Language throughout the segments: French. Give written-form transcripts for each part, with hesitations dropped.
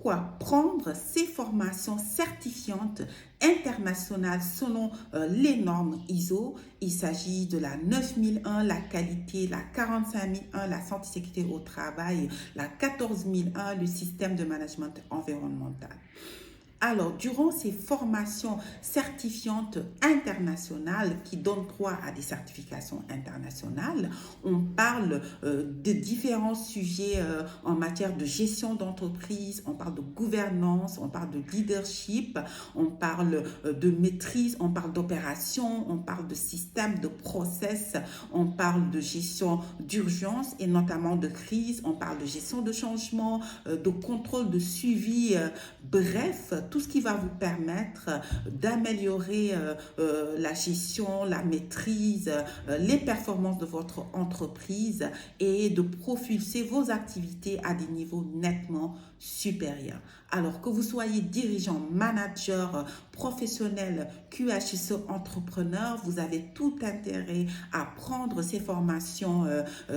Pourquoi prendre ces formations certifiantes internationales selon les normes ISO? Il s'agit de la 9001, la qualité, la 45001, la santé sécurité au travail, la 14001, le système de management environnemental. Alors, durant ces formations certifiantes internationales qui donnent droit à des certifications internationales, on parle de différents sujets en matière de gestion d'entreprise, on parle de gouvernance, on parle de leadership, on parle de maîtrise, on parle d'opération, on parle de système, de process, on parle de gestion d'urgence et notamment de crise, on parle de gestion de changement, de contrôle, de suivi, bref, tout ce qui va vous permettre d'améliorer la gestion, la maîtrise, les performances de votre entreprise et de propulser vos activités à des niveaux nettement supérieurs. Alors que vous soyez dirigeant, manager, professionnel, QHSE, entrepreneur, vous avez tout intérêt à prendre ces formations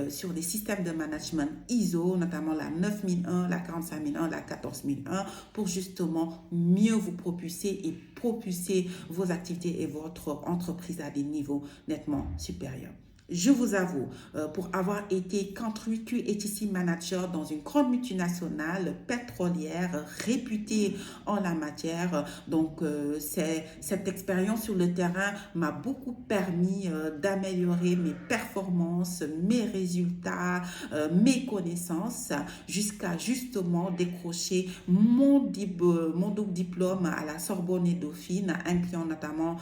sur des systèmes de management ISO, notamment la 9001, la 45001, la 14001, pour justement mieux vous propulser et propulser vos activités et votre entreprise à des niveaux nettement supérieurs. Je vous avoue, pour avoir été country QHSE manager dans une grande multinationale pétrolière réputée en la matière, donc cette expérience sur le terrain m'a beaucoup permis d'améliorer mes performances, mes résultats, mes connaissances, jusqu'à justement décrocher mon double diplôme à la Sorbonne et Dauphine, incluant notamment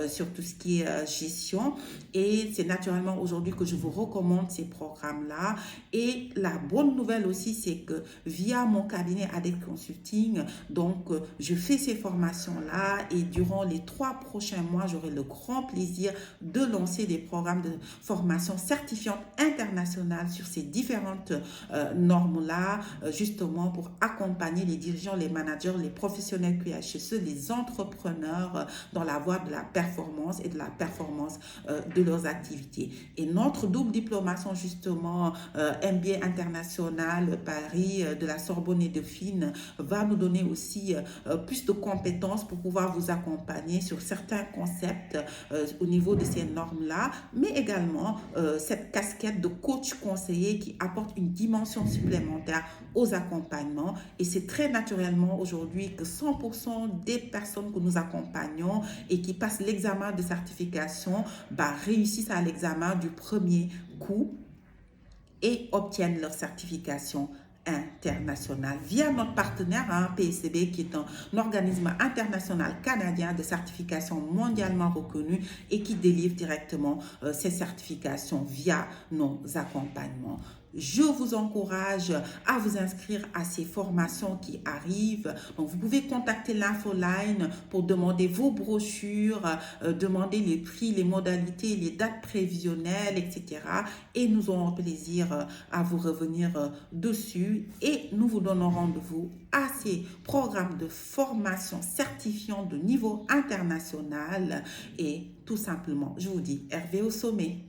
sur tout ce qui est gestion. Et c'est naturellement aujourd'hui que je vous recommande ces programmes-là. Et la bonne nouvelle aussi, c'est que via mon cabinet ADEC Consulting, donc je fais ces formations-là et durant les 3 prochains mois, j'aurai le grand plaisir de lancer des programmes de formation certifiante internationale sur ces différentes normes-là, justement pour accompagner les dirigeants, les managers, les professionnels QHSE, les entrepreneurs dans la voie de la performance et de la performance de leurs activités. Et notre double diplomation justement MBA international Paris de la Sorbonne et Dauphine va nous donner aussi plus de compétences pour pouvoir vous accompagner sur certains concepts au niveau de ces normes-là, mais également cette casquette de coach conseiller qui apporte une dimension supplémentaire aux accompagnements. Et c'est très naturellement aujourd'hui que 100% des personnes que nous accompagnons et qui passent l'examen de certification réussissent à l'examen du premier coup et obtiennent leur certification internationale via notre partenaire PSCB, qui est un organisme international canadien de certification mondialement reconnu et qui délivre directement ces certifications via nos accompagnements. Je vous encourage à vous inscrire à ces formations qui arrivent. Donc, vous pouvez contacter l'Infoline pour demander vos brochures, demander les prix, les modalités, les dates prévisionnelles, etc. Et nous aurons plaisir à vous revenir dessus. Et nous vous donnons rendez-vous à ces programmes de formation certifiants de niveau international. Et tout simplement, je vous dis, Hervé au sommet.